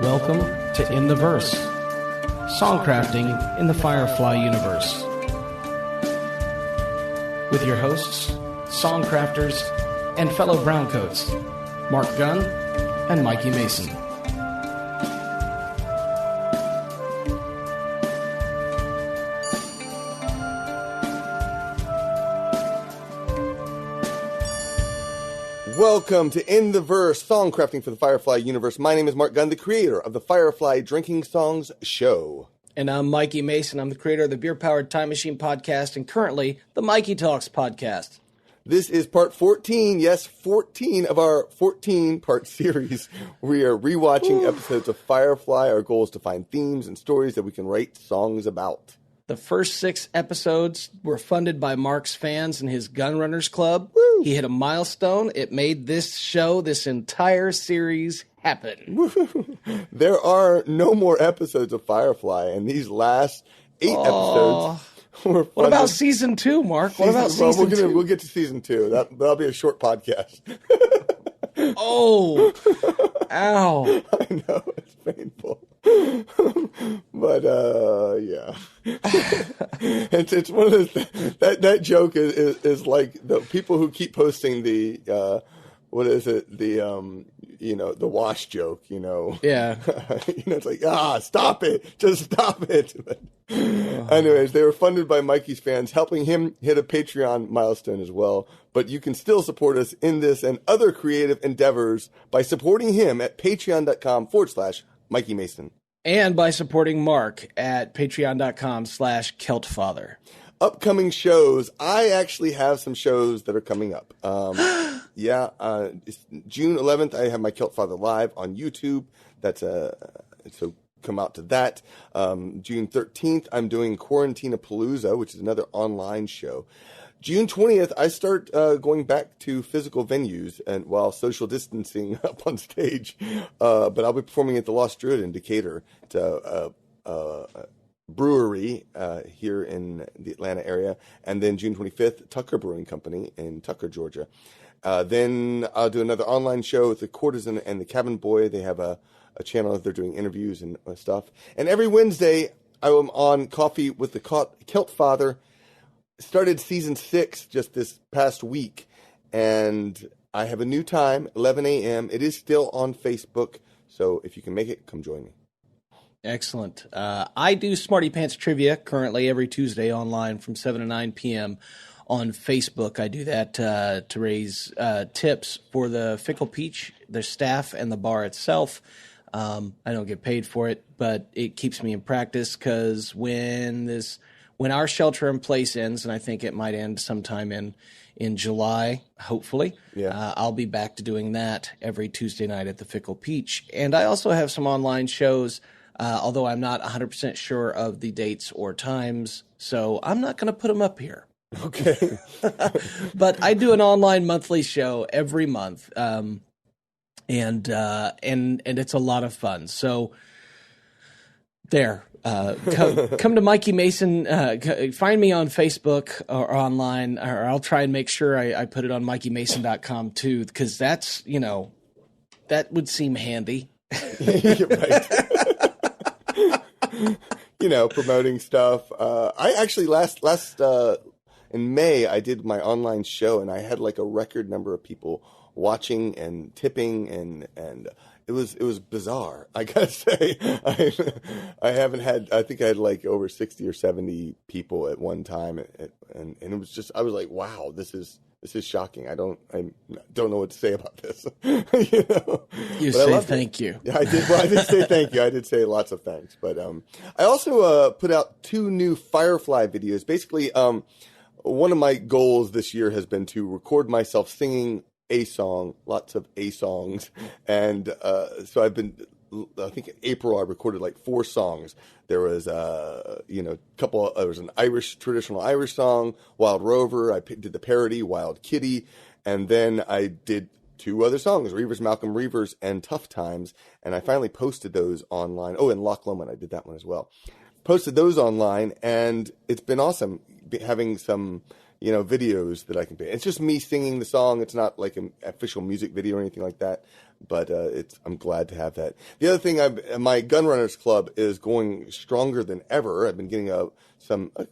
welcome to In the Verse, songcrafting in the Firefly Universe. With your hosts, songcrafters, and fellow Browncoats, Marc Gunn and Mikey Mason. Welcome to In the Verse, songcrafting for the Firefly Universe. My name is Marc Gunn, the creator of the Firefly Drinking Songs show. And I'm Mikey Mason. I'm the creator of the Beer Powered Time Machine podcast and currently the MIKEYtalks podcast. This is part 14, yes, 14 of our 14-part series. We are rewatching episodes of Firefly. Our goal is to find themes and stories that we can write songs about. The first 6 episodes were funded by Marc's fans and his Gun Runners Club. Woo! He hit a milestone. It made this show, this entire series, happen. There are no more episodes of Firefly, and these last 8 episodes were funded. What about season 2, Marc? What about season 2? We'll get to season 2. That'll be a short podcast. Oh, ow. I know, it's painful. But, yeah. It's one of those, that joke is like the people who keep posting the, what is it? The, the wash joke, Yeah. It's like, stop it. Just stop it. But anyways, they were funded by Mikey's fans, helping him hit a Patreon milestone as well. But you can still support us in this and other creative endeavors by supporting him at patreon.com/Mikey Mason. And by supporting Marc at patreon.com/KeltFather. Upcoming shows. I actually have some shows that are coming up. It's June 11th, I have my KeltFather Live on YouTube. That's so come out to that. June 13th, I'm doing Quarantina-Palooza, which is another online show. June 20th, I start going back to physical venues and while social distancing up on stage. But I'll be performing at the Lost Druid in Decatur. It's a brewery here in the Atlanta area. And then June 25th, Tucker Brewing Company in Tucker, Georgia. Then I'll do another online show with the Courtesan and the Cabin Boy. They have a channel that they're doing interviews and stuff. And every Wednesday, I am on Coffee with the KeltFather. Started season 6 just this past week, and I have a new time, 11 a.m. It is still on Facebook, so if you can make it, come join me. Excellent. I do Smarty Pants Trivia currently every Tuesday online from 7 to 9 p.m. on Facebook. I do that to raise tips for the Fickle Peach, the staff, and the bar itself. I don't get paid for it, but it keeps me in practice because when our shelter in place ends, and I think it might end sometime in July, hopefully, I'll be back to doing that every Tuesday night at the Fickle Peach. And I also have some online shows, although I'm not 100% sure of the dates or times, so I'm not going to put them up here. Okay. But I do an online monthly show every month, and it's a lot of fun. So there. Come to Mikey Mason. Find me on Facebook or online, or I'll try and make sure I put it on MikeyMason.com too, because that's that would seem handy. You're right. Promoting stuff. I actually last in May I did my online show, and I had like a record number of people watching and tipping, and it was bizarre. I gotta say, I haven't had. I think I had like over 60 or 70 people at one time, and it was just. I was like, wow, this is shocking. I don't know what to say about this. You say thank you. Yeah, I did. Well, I did say thank you. I did say lots of thanks. But I also put out 2 new Firefly videos. Basically, one of my goals this year has been to record myself singing a song, lots of a songs, and so I've been. I think in April I recorded like 4 songs. There was couple. There was an traditional Irish song, Wild Rover. I did the parody, Wild Kitty, and then I did 2 other songs, Reavers, Malcolm Reavers, and Tough Times, and I finally posted those online. Oh, and Loch Lomond, I did that one as well. Posted those online, and it's been awesome having some videos that I can pay. It's just me singing the song. It's not like an official music video or anything like that. But I'm glad to have that. The other thing, my Gun Runners Club is going stronger than ever. I've been getting a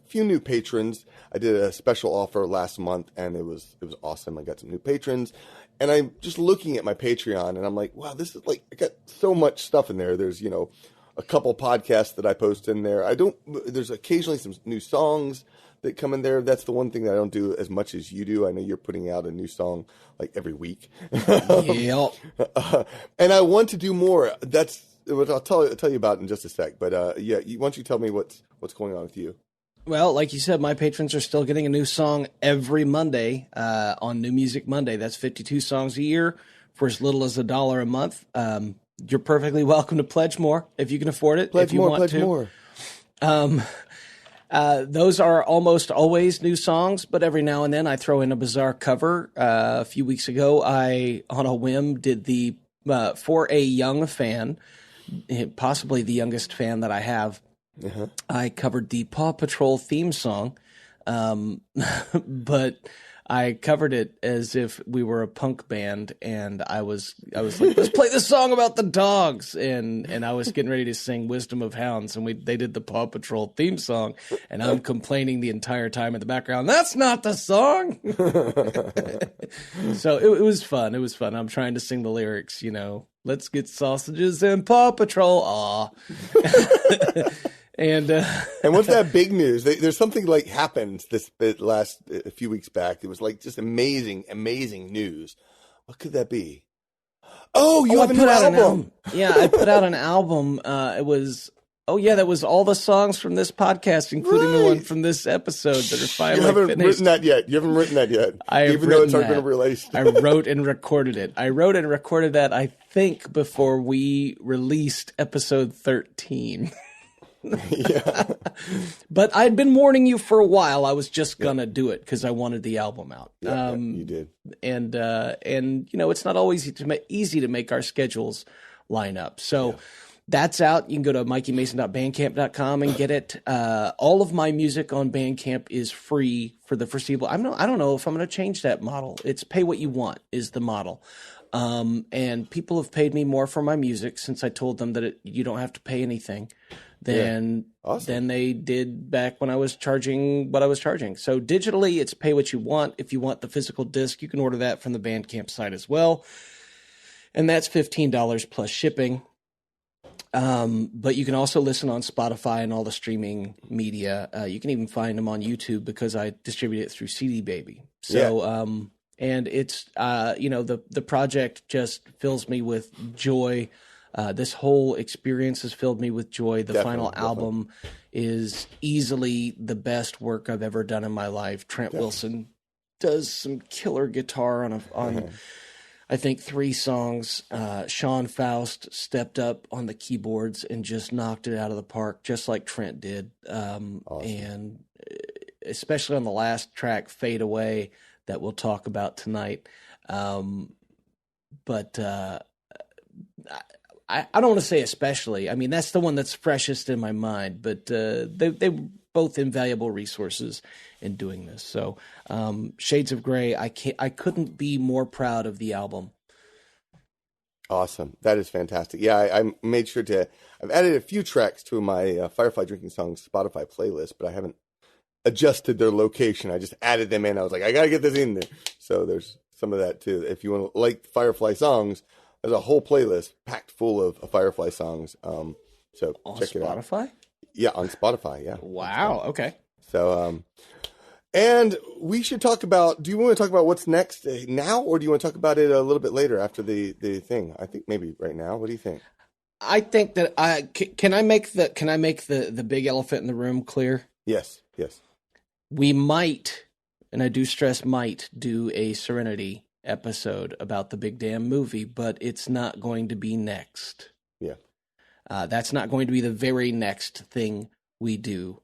few new patrons. I did a special offer last month, and it was awesome. I got some new patrons, and I'm just looking at my Patreon, and I'm like, wow, this is I got so much stuff in there. There's a couple podcasts that I post in there. There's occasionally some new songs that come in there. That's the one thing that I don't do as much as you do. I know you're putting out a new song like every week. Yep. And I want to do more. That's what I'll tell you about in just a sec. But why don't you tell me what's going on with you? Well, like you said, my patrons are still getting a new song every Monday on New Music Monday. That's 52 songs a year for as little as $1 a month. You're perfectly welcome to pledge more if you can afford it. Pledge if you more, want pledge to. more. Those are almost always new songs, but every now and then I throw in a bizarre cover. A few weeks ago, I, on a whim, did the for a young fan, possibly the youngest fan that I have, I covered the Paw Patrol theme song, but I covered it as if we were a punk band, and I was like, let's play this song about the dogs, and I was getting ready to sing Wisdom of Hounds, and they did the Paw Patrol theme song, and I'm complaining the entire time in the background, that's not the song! So it was fun. It was fun. I'm trying to sing the lyrics, let's get sausages and Paw Patrol, aw. And what's that big news? There's something happened this last a few weeks back. It was just amazing news. What could that be? Oh, you have a new album. Yeah, I put out an album. That was all the songs from this podcast, including the one from this episode that are finally finished. You haven't written that yet. Even though it's already been released. I wrote and recorded it. I wrote and recorded that, I think, before we released episode 13. Yeah. But I'd been warning you for a while. I was just gonna do it because I wanted the album out. Yeah, you did. And it's not always easy to make our schedules line up. So that's out. You can go to mikeymason.bandcamp.com and get it. All of my music on Bandcamp is free for the foreseeable. I don't know if I'm going to change that model. It's pay what you want is the model. And people have paid me more for my music since I told them that you don't have to pay anything than they did back when I was charging what I was charging. So digitally, it's pay what you want. If you want the physical disc, you can order that from the Bandcamp site as well. And that's $15 plus shipping. But you can also listen on Spotify and all the streaming media. You can even find them on YouTube because I distribute it through CD Baby. So, and it's, the project just fills me with joy. This whole experience has filled me with joy. The final album is easily the best work I've ever done in my life. Trent Wilson does some killer guitar on I think 3 songs. Sean Faust stepped up on the keyboards and just knocked it out of the park, just like Trent did. And especially on the last track, Fade Away, that we'll talk about tonight. But I don't want to say especially. I mean, that's the one that's freshest in my mind. But they were both invaluable resources in doing this. So Shades of Grey, I couldn't be more proud of the album. Awesome. That is fantastic. Yeah, I made sure I've added a few tracks to my Firefly Drinking Songs Spotify playlist, but I haven't adjusted their location. I just added them in. I was like, I got to get this in there. So there's some of that too. If you want to like Firefly songs, there's a whole playlist packed full of Firefly songs. So on check it out. Spotify? Yeah, on Spotify. Yeah. Wow. Okay. So, and we should talk about, do you want to talk about what's next now, or do you want to talk about it a little bit later after the thing? I think maybe right now. What do you think? I think that can I make the big elephant in the room clear? Yes. We might, and I do stress might, do a Serenity episode about the Big Damn movie, but it's not going to be next. Yeah. That's not going to be the very next thing we do.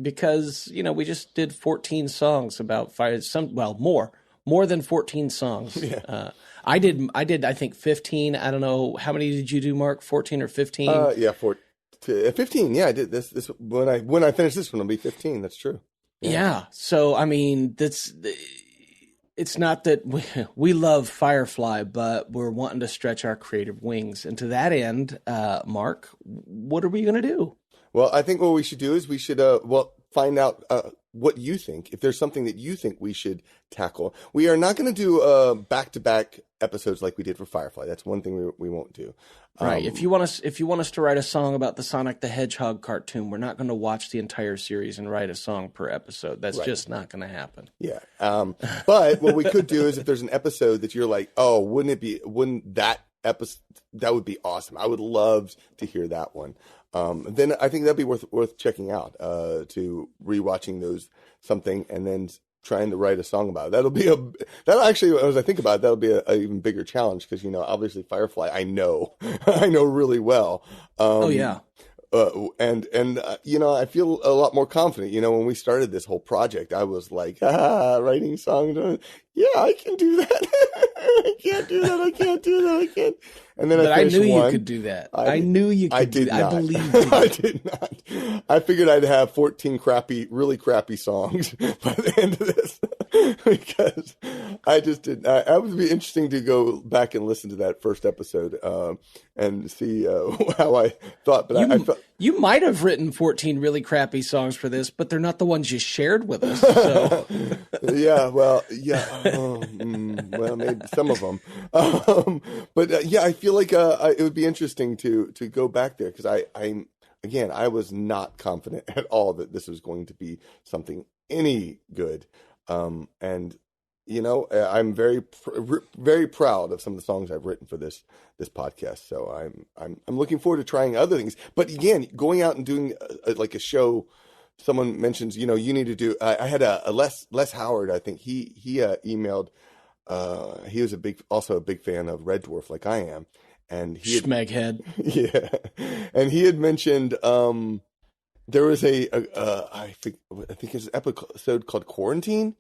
Because, we just did 14 songs about fire. More than 14 songs. Yeah. I did, I think 15. I don't know. How many did you do, Mark? 14 or 15? Yeah, 15. Yeah, I did this when I finish this one, it'll be 15. That's true. Yeah. So, I mean, it's not that we love Firefly, but we're wanting to stretch our creative wings. And to that end, Mark, what are we going to do? Well, I think what we should do is we should find out what you think. If there's something that you think we should tackle, we are not going to do back-to-back episodes like we did for Firefly. That's one thing we won't do. Right. If you want us to write a song about the Sonic the Hedgehog cartoon, we're not going to watch the entire series and write a song per episode. That's just not going to happen. Yeah. But what we could do is if there's an episode that you're like, oh, wouldn't that episode, that would be awesome. I would love to hear that one. Then I think that'd be worth checking out, to rewatching something and then trying to write a song about it. That'll actually, as I think about it, that'll be a even bigger challenge because, obviously Firefly, I know really well. Oh yeah. I feel a lot more confident. When we started this whole project, I was like, writing songs. Yeah, I can do that. I can't do that. I can't do that. I can't. And then I knew one. You could do that. I knew you could do that. I believed you. I did not. I figured I'd have 14 really crappy songs by the end of this because I just didn't. It would be interesting to go back and listen to that first episode and see how I thought. But I felt. You might have written 14 really crappy songs for this, but they're not the ones you shared with us. So. Yeah, well, maybe some of them. But I feel like it would be interesting to go back there because I was not confident at all that this was going to be something any good. And I'm very very proud of some of the songs I've written for this podcast. So I'm looking forward to trying other things. But again, going out and doing like a show. Someone mentions, you need to do. I had a Les Howard. I think he emailed. He was also a big fan of Red Dwarf, like I am, and he Schmeghead. Yeah, and he had mentioned there was I think it's an episode called Quarantine,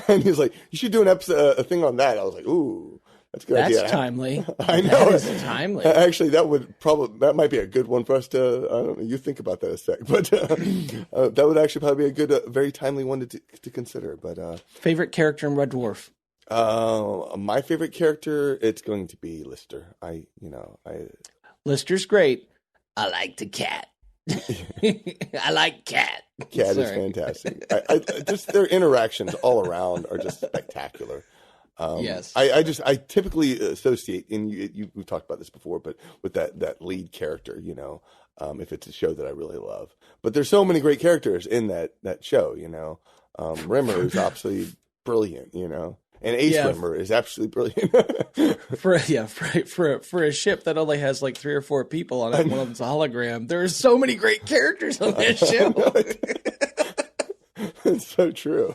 and he's like, you should do a thing on that. I was like, ooh. That's a good idea. That's timely. I know. That is timely. Actually, that might be a good one for us to, I don't know, you think about that a sec, but that would actually probably be a good, very timely one to consider. But favorite character in Red Dwarf? My favorite character, it's going to be Lister. Lister's great. I like the cat. I like cat. Cat is fantastic. I just their interactions all around are just spectacular. Yes, I typically associate, and we've talked about this before, but with that lead character, if it's a show that I really love. But there's so many great characters in that show, Rimmer is absolutely brilliant, and Ace Rimmer is absolutely brilliant. for a ship that only has like 3 or 4 people on it, one of them's a hologram. There are so many great characters on that ship. It's so true.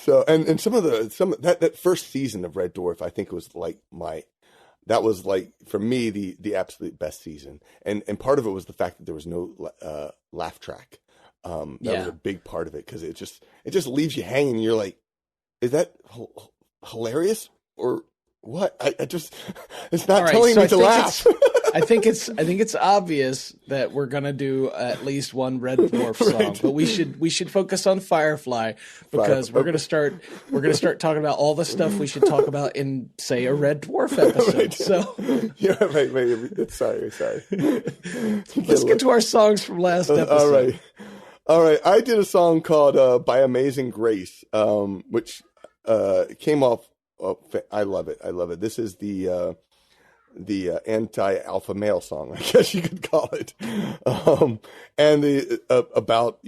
So and some of that first season of Red Dwarf, I think was like that was like for me the absolute best season, and part of it was the fact that there was no laugh track. That was a big part of it because it just leaves you hanging. You're like, is that hilarious or what? It's not telling me to laugh. I think it's obvious that we're gonna do at least one Red Dwarf song, but we should focus on Firefly because we're gonna start talking about all the stuff we should talk about in, say, a Red Dwarf episode. Right. So wait. Sorry. Let's get to our songs from last episode. All right. I did a song called "By Amazing Grace," which came off. I love it. This is the anti-alpha male song, I guess you could call it, and about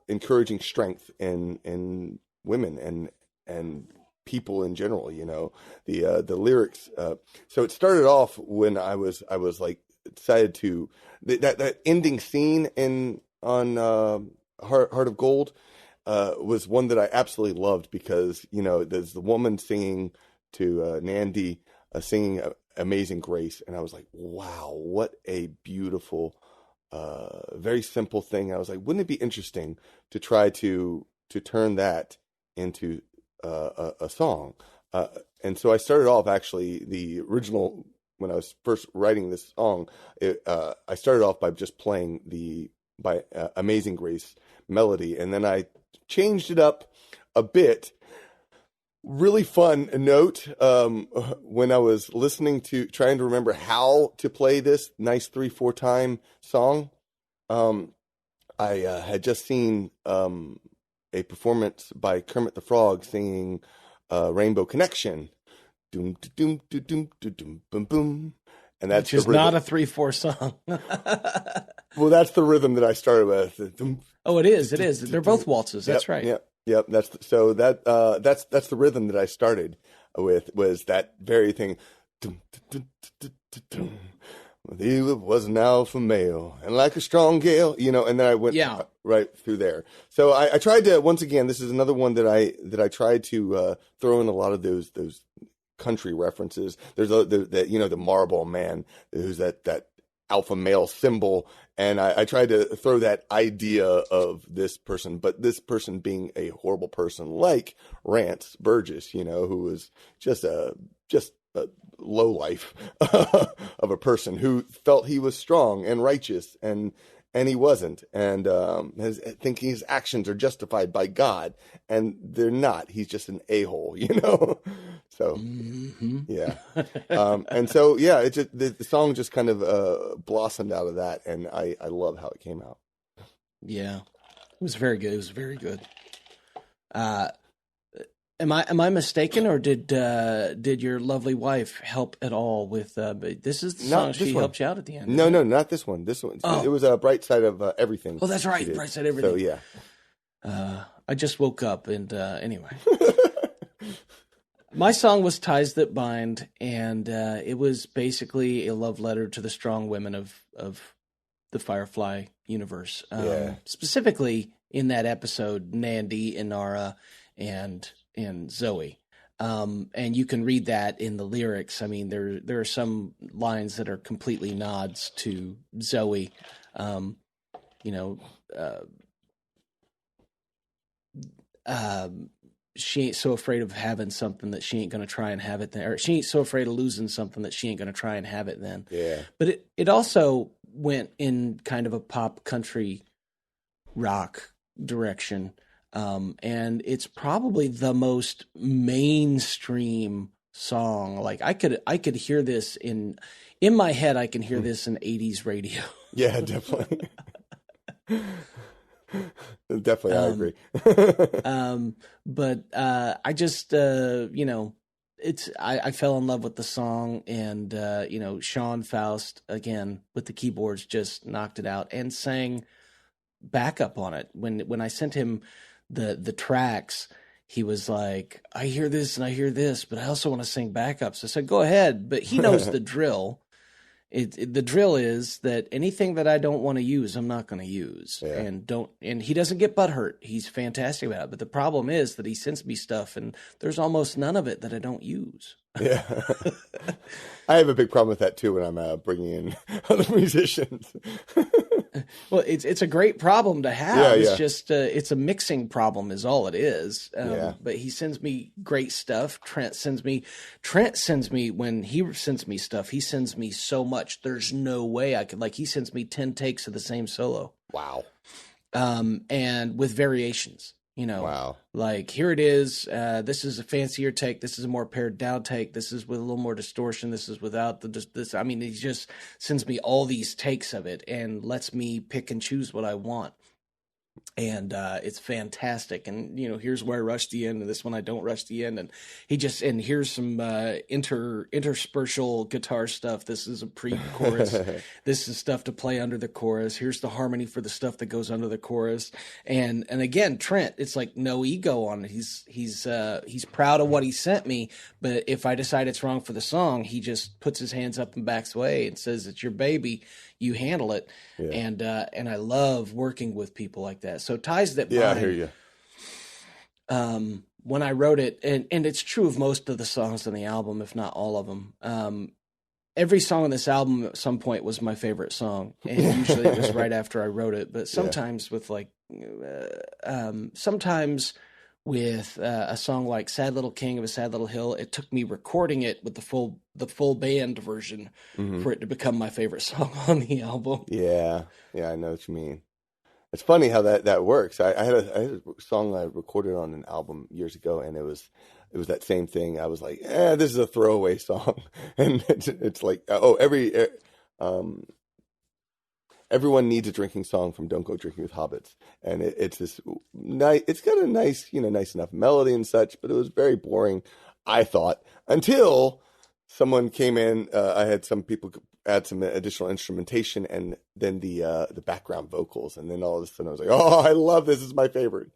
encouraging strength in women and people in general. The lyrics. So it started off when I was like decided to that ending scene on Heart of Gold. Was one that I absolutely loved because there's the woman singing to Nandi. Singing Amazing Grace, and I was like, wow, what a beautiful, very simple thing. I was like, wouldn't it be interesting to try to turn that into a song? And so I started off, actually, the original, when I was first writing this song, I started off by just playing the by Amazing Grace melody, and then I changed it up a bit. Really fun note, when I was trying to remember how to play this nice 3/4 time song. I had just seen a performance by Kermit the Frog singing Rainbow Connection. Doom, doom, doom, doom, doom, doom, boom, boom. And that's Which is not a 3/4 song. Well, that's the rhythm that I started with. Oh, it is. It is. They're both waltzes. That's right. Yep. That's the rhythm that I started with, was that very thing. He was an alpha male, and like a strong gale, and then I went right through there. So I tried to, once again, this is another one that I tried to throw in a lot of those country references. There's the Marlboro Man, who's that alpha male symbol, and I tried to throw that idea of this person, but this person being a horrible person like Rance Burgess, who was just a low life of a person who felt he was strong and righteous, and he wasn't, and thinking his actions are justified by God, and they're not. He's just an a-hole, So yeah, and so it's just, the song just kind of blossomed out of that, and I love how it came out. Yeah, it was very good. It was very good. Am I mistaken, or did your lovely wife help at all with? This is the song she helped you out at the end. No, not this one. This one. It was a Bright Side of Everything. Oh, that's right, Bright Side of Everything. So yeah. I just woke up, and anyway, my song was "Ties That Bind," and it was basically a love letter to the strong women of the Firefly universe. Specifically in that episode, Nandy, Inara, and Zoe. And you can read that in the lyrics. I mean, there are some lines that are completely nods to Zoe. She ain't so afraid of having something that she ain't going to try and have it then. Or she ain't so afraid of losing something that she ain't going to try and have it then. Yeah. But it also went in kind of a pop country rock direction. And it's probably the most mainstream song. Like I could hear this in my head. I can hear this in 80s radio. Yeah, definitely. Definitely, I agree. But I just I fell in love with the song, and Sean Faust again with the keyboards just knocked it out and sang backup on it. When I sent him the tracks, he was like, I hear this and I hear this, but I also want to sing backup. So I said, go ahead. But he knows the drill. The drill is that anything that I don't want to use, I'm not going to use. Yeah. And he doesn't get butthurt. He's fantastic about it. But the problem is that he sends me stuff, and there's almost none of it that I don't use. Yeah. I have a big problem with that too when I'm bringing in other musicians. Well, it's a great problem to have. Yeah, it's just it's a mixing problem is all it is. But he sends me great stuff. Trent sends me when he sends me stuff. He sends me so much. There's no way I could, he sends me 10 takes of the same solo. Wow. And with variations. Wow. Like, here it is. This is a fancier take. This is a more pared down take. This is with a little more distortion. This is without this. I mean, he just sends me all these takes of it and lets me pick and choose what I want. And it's fantastic. And, here's where I rush the end, and this one I don't rush the end. And here's some interspersal guitar stuff. This is a pre-chorus. This is stuff to play under the chorus. Here's the harmony for the stuff that goes under the chorus. And again, Trent, it's like no ego on it. He's proud of what he sent me, but if I decide it's wrong for the song, he just puts his hands up and backs away and says, it's your baby. You handle it. Yeah. And I love working with people like that. So Ties That Bind. Yeah, I hear you. When I wrote it, and it's true of most of the songs on the album, if not all of them. Every song on this album at some point was my favorite song, and usually it was right after I wrote it. But sometimes with with a song like "Sad Little King of a Sad Little Hill," it took me recording it with the full band version for it to become my favorite song on the album. Yeah, I know what you mean. It's funny how that works. I had a song I recorded on an album years ago, and it was that same thing. I was like, this is a throwaway song, and it's like, everyone needs a drinking song from Don't Go Drinking with Hobbits, and it's this nice. It's got a nice, nice enough melody and such, but it was very boring, I thought, until someone came in. I had some people add some additional instrumentation, and then the background vocals, and then all of a sudden I was like, oh, I love this. This is my favorite.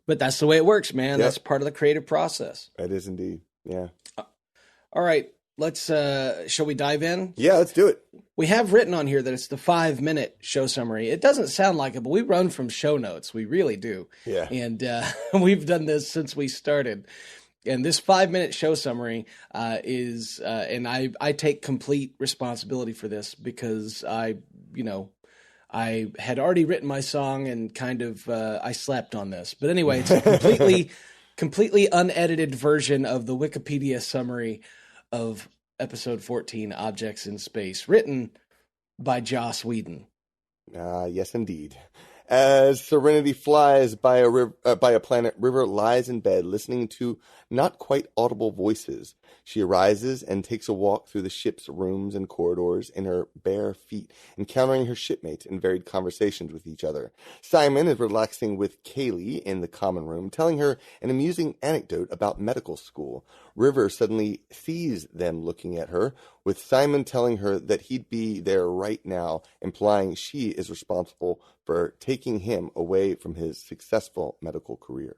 But that's the way it works, man. Yep. That's part of the creative process. It is indeed. Yeah. All right. Let's, shall we dive in? Yeah, let's do it. We have written on here that it's the 5-minute show summary. It doesn't sound like it, but we run from show notes. We really do. Yeah. And we've done this since we started. And this 5-minute show summary is, and I take complete responsibility for this because I had already written my song and kind of, I slept on this. But anyway, it's a completely unedited version of the Wikipedia summary of episode 14, Objects in Space, written by Joss Whedon. Yes, indeed. As Serenity flies by a planet, River lies in bed listening to not quite audible voices. She arises and takes a walk through the ship's rooms and corridors in her bare feet, encountering her shipmates in varied conversations with each other. Simon is relaxing with Kaylee in the common room, telling her an amusing anecdote about medical school. River suddenly sees them looking at her, with Simon telling her that he'd be there right now, implying she is responsible for taking him away from his successful medical career.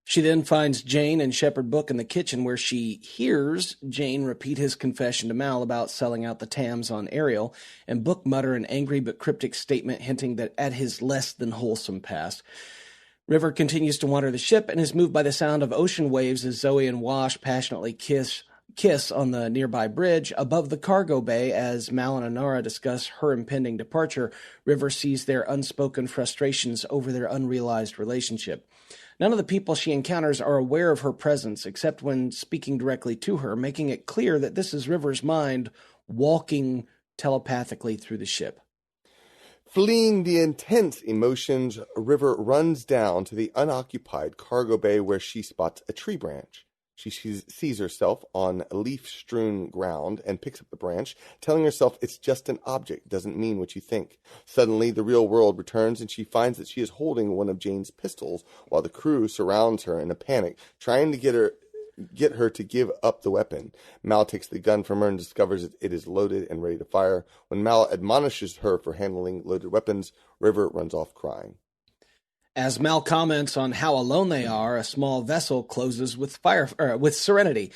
She then finds Jane and Shepherd Book in the kitchen, where she hears Jane repeat his confession to Mal about selling out the Tams on Ariel, and Book mutter an angry but cryptic statement hinting that at his less than wholesome past. River continues to wander the ship and is moved by the sound of ocean waves as Zoe and Wash passionately kiss on the nearby bridge. Above the cargo bay, as Mal and Inara discuss her impending departure, River sees their unspoken frustrations over their unrealized relationship. None of the people she encounters are aware of her presence, except when speaking directly to her, making it clear that this is River's mind walking telepathically through the ship. Fleeing the intense emotions, River runs down to the unoccupied cargo bay where she spots a tree branch. She sees herself on leaf-strewn ground and picks up the branch, telling herself it's just an object, doesn't mean what you think. Suddenly, the real world returns, and she finds that she is holding one of Jane's pistols, while the crew surrounds her in a panic, trying to get her to give up the weapon. Mal takes the gun from her and discovers that it is loaded and ready to fire. When Mal admonishes her for handling loaded weapons, River runs off crying. As Mal comments on how alone they are, a small vessel closes with Serenity,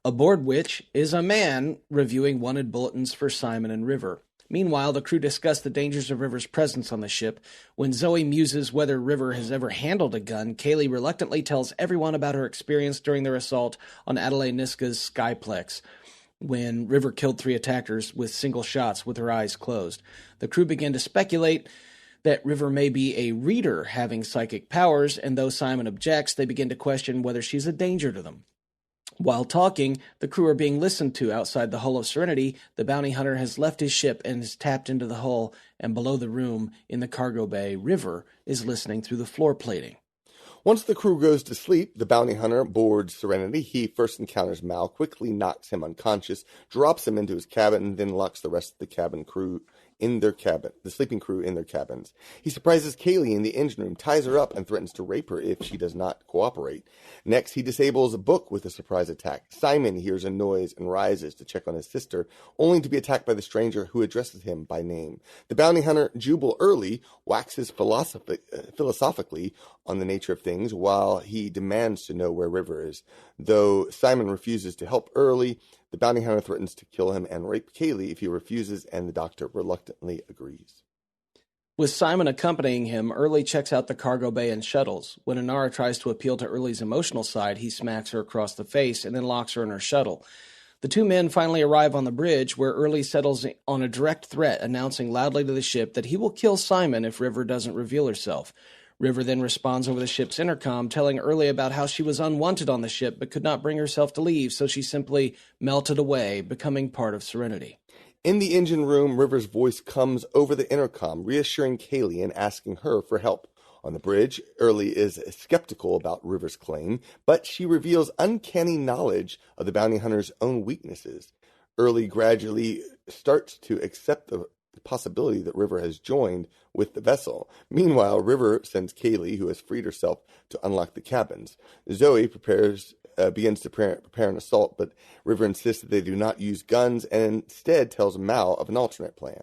aboard which is a man reviewing wanted bulletins for Simon and River. Meanwhile, the crew discuss the dangers of River's presence on the ship. When Zoe muses whether River has ever handled a gun, Kaylee reluctantly tells everyone about her experience during their assault on Adelaide Niska's Skyplex, when River killed 3 attackers with single shots with her eyes closed. The crew begin to speculate that River may be a reader having psychic powers, and though Simon objects, they begin to question whether she's a danger to them. While talking, the crew are being listened to outside the hull of Serenity. The bounty hunter has left his ship and has tapped into the hull, and below the room in the cargo bay, River is listening through the floor plating. Once the crew goes to sleep, the bounty hunter boards Serenity. He first encounters Mal, quickly knocks him unconscious, drops him into his cabin, and then locks the rest of the sleeping crew in their cabins. He surprises Kaylee in the engine room, ties her up, and threatens to rape her if she does not cooperate. Next, he disables a book with a surprise attack. Simon hears a noise and rises to check on his sister, only to be attacked by the stranger who addresses him by name. The bounty hunter, Jubal Early, waxes philosophically on the nature of things while he demands to know where River is. Though Simon refuses to help Early, the bounty hunter threatens to kill him and rape Kaylee if he refuses, and the doctor reluctantly agrees. With Simon accompanying him, Early checks out the cargo bay and shuttles. When Inara tries to appeal to Early's emotional side, he smacks her across the face and then locks her in her shuttle. The 2 men finally arrive on the bridge, where Early settles on a direct threat, announcing loudly to the ship that he will kill Simon if River doesn't reveal herself. River then responds over the ship's intercom, telling Early about how she was unwanted on the ship but could not bring herself to leave, so she simply melted away, becoming part of Serenity. In the engine room, River's voice comes over the intercom, reassuring Kaylee and asking her for help. On the bridge, Early is skeptical about River's claim, but she reveals uncanny knowledge of the bounty hunter's own weaknesses. Early gradually starts to accept the possibility that River has joined with the vessel. Meanwhile, River sends Kaylee, who has freed herself, to unlock the cabins. Zoe begins to prepare an assault, but River insists that they do not use guns and instead tells Mal of an alternate plan.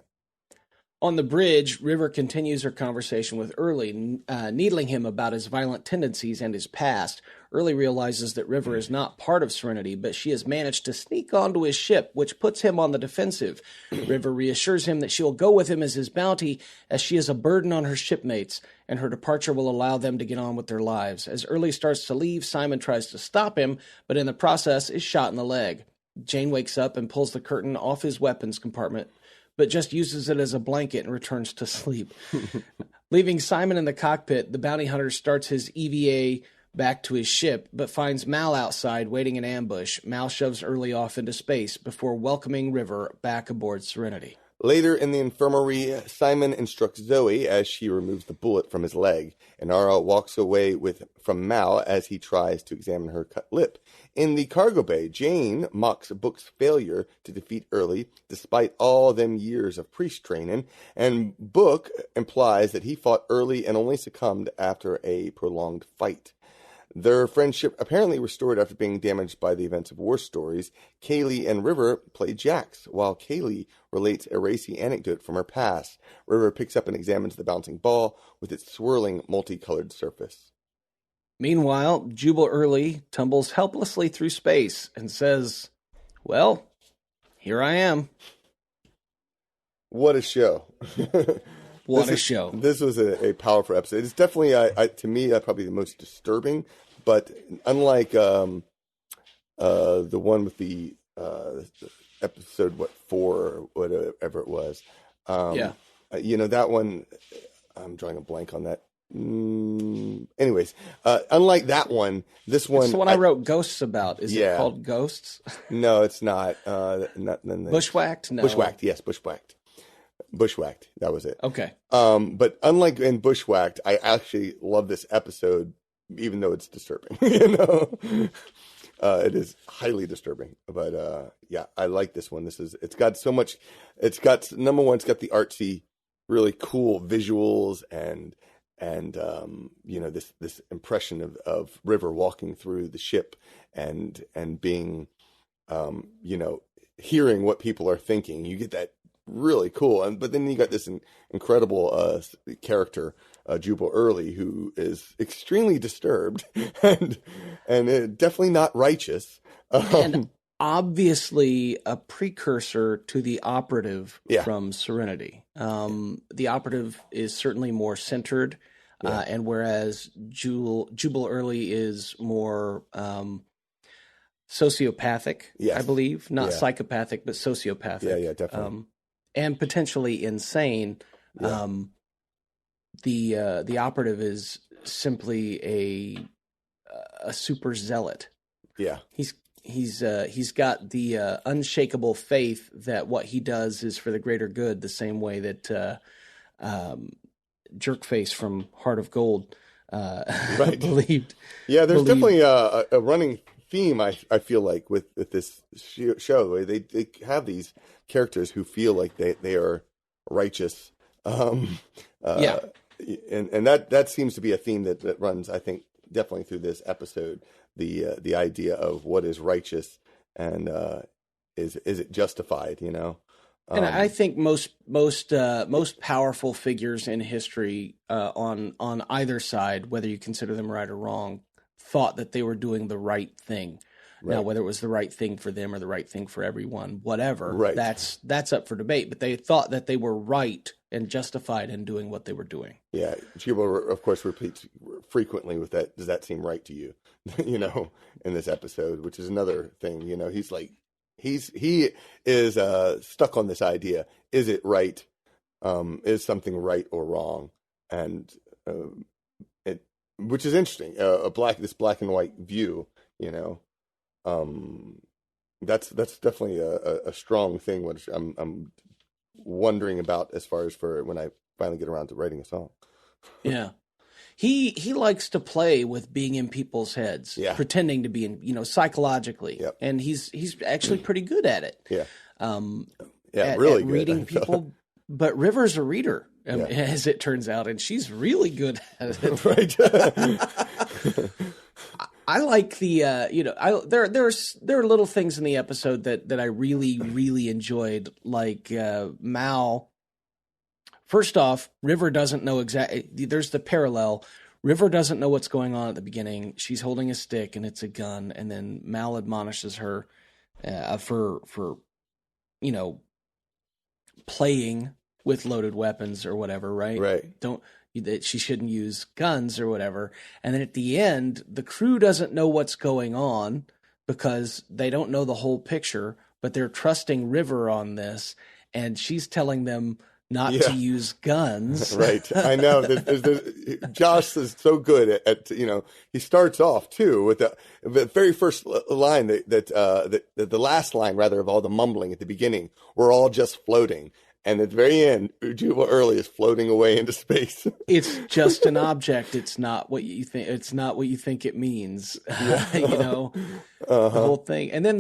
On the bridge, River continues her conversation with Early, needling him about his violent tendencies and his past. Early realizes that River is not part of Serenity, but she has managed to sneak onto his ship, which puts him on the defensive. River reassures him that she will go with him as his bounty, as she is a burden on her shipmates, and her departure will allow them to get on with their lives. As Early starts to leave, Simon tries to stop him, but in the process is shot in the leg. Jane wakes up and pulls the curtain off his weapons compartment, but just uses it as a blanket and returns to sleep. Leaving Simon in the cockpit, the bounty hunter starts his EVA back to his ship, but finds Mal outside waiting in ambush. Mal shoves Early off into space before welcoming River back aboard Serenity. Later in the infirmary, Simon instructs Zoe as she removes the bullet from his leg. Inara walks away from Mal as he tries to examine her cut lip. In the cargo bay, Jane mocks Book's failure to defeat Early despite all them years of priest training, and Book implies that he fought Early and only succumbed after a prolonged fight. Their friendship apparently restored after being damaged by the events of war stories. Kaylee and River play jacks, while Kaylee relates a racy anecdote from her past. River picks up and examines the bouncing ball with its swirling, multicolored surface. Meanwhile, Jubal Early tumbles helplessly through space and says, "Well, here I am." What a show. What a show. This was a powerful episode. It's definitely, to me, probably the most disturbing. But unlike the one with the episode, 4 or whatever it was, that one, I'm drawing a blank on that. Anyways, unlike that one, this one... It's the one I wrote Ghosts about. Is it called Ghosts? No, it's not. Bushwhacked? No. Bushwhacked, yes, Bushwhacked. Bushwhacked, that was it. Okay. But unlike in Bushwhacked, I actually love this episode, even though it's disturbing. It is highly disturbing. But I like this one. It's got so much. Number one, it's got the artsy, really cool visuals and this impression of River walking through the ship and being hearing what people are thinking. You get that really cool, but then you got this incredible character, Jubal Early, who is extremely disturbed and definitely not righteous, and obviously a precursor to the operative from Serenity. The operative is certainly more centered, and whereas Jubal Early is more sociopathic, I believe, not psychopathic, but sociopathic. Yeah, definitely. And potentially insane. The operative is simply a super zealot. Yeah, he's got the unshakable faith that what he does is for the greater good, the same way that Jerkface from Heart of Gold believed. Yeah, there's definitely a running theme, I feel like, with this show. They have these characters who feel like they are righteous. And that seems to be a theme that runs, I think, definitely through this episode. The idea of what is righteous and is it justified? And I think most powerful figures in history on either side, whether you consider them right or wrong, thought that they were doing the right thing. Right. Now, whether it was the right thing for them or the right thing for everyone, whatever, that's up for debate. But they thought that they were right and justified in doing what they were doing. Yeah, Jubal, of course, repeats frequently with that. Does that seem right to you? In this episode, which is another thing. He's like, he is stuck on this idea. Is it right? Is something right or wrong? And which is interesting. This black and white view. That's definitely a strong thing, which I'm wondering about as far as for when I finally get around to writing a song. Yeah. He likes to play with being in people's heads, Yeah. pretending to be in, psychologically. Yep. And he's actually pretty good at it. Yeah. At really good. reading people. But River's a reader, Yeah. as it turns out, and she's really good at it. Right. I like the there are little things in the episode that I really really enjoyed, like Mal. First off, River doesn't know exactly. There's the parallel. River doesn't know what's going on at the beginning. She's holding a stick and it's a gun, and then Mal admonishes her for playing with loaded weapons or whatever. Right. That she shouldn't use guns or whatever. And then at the end, the crew doesn't know what's going on because they don't know the whole picture, but they're trusting River on this, and she's telling them not to use guns. Right. I know. Josh is so good at he starts off too with the very first line that the last line rather of all the mumbling at the beginning. We're all just floating. And at the very end, Jubal Early is floating away into space. It's just an object. It's not what you think. It's not what you think it means. The whole thing, and then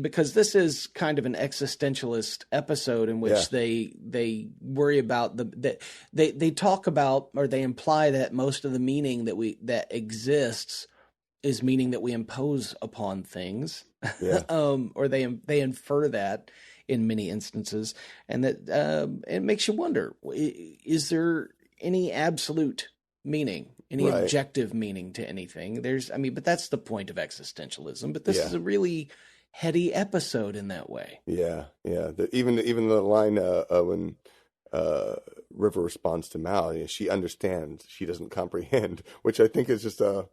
because this is kind of an existentialist episode in which they worry about they talk about, or they imply that most of the meaning that exists is meaning that we impose upon things, or they infer that in many instances, and that it makes you wonder: is there any absolute meaning, any objective meaning to anything? But that's the point of existentialism. But this is a really heady episode in that way. Yeah. Even the line when River responds to Mal, she understands, she doesn't comprehend, which I think is just a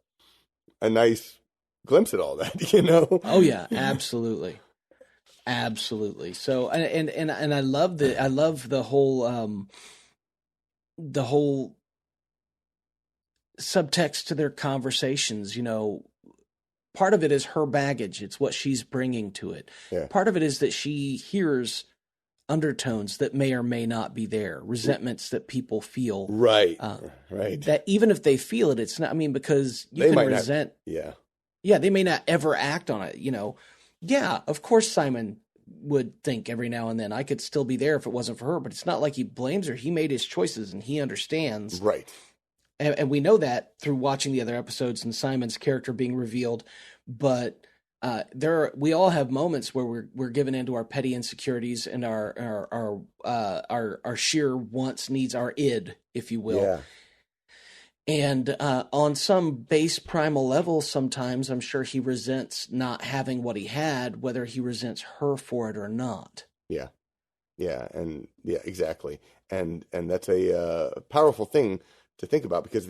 nice glimpse at all that. Oh yeah, absolutely. Absolutely. So, and I love the whole subtext to their conversations. Part of it is her baggage. It's what she's bringing to it. Yeah. Part of it is that she hears undertones that may or may not be there, resentments that people feel. Right. That even if they feel it, it's not. Because you can resent. They may not ever act on it. Yeah, of course Simon would think every now and then, I could still be there if it wasn't for her, but it's not like he blames her. He made his choices and he understands. Right. And we know that through watching the other episodes and Simon's character being revealed. But we all have moments where we're given into our petty insecurities and our sheer wants, needs, our id, if you will. Yeah. And on some base primal level, sometimes I'm sure he resents not having what he had, whether he resents her for it or not. Yeah, exactly. And that's a powerful thing to think about, because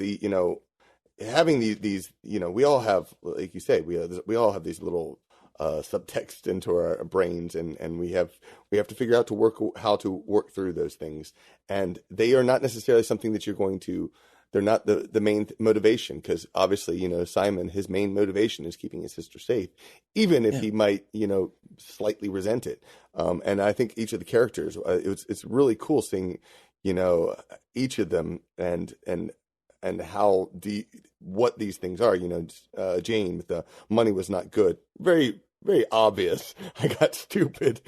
having these we all have, like you say, we all have these little subtext into our brains, and we have to figure out how to work through those things, and they are not necessarily something that you're going to. They're not the main motivation, because obviously, Simon, his main motivation is keeping his sister safe, even if he might, slightly resent it. And I think each of the characters, it's really cool seeing, each of them and how what these things are. Jane with the money was not good, very very obvious. I got stupid.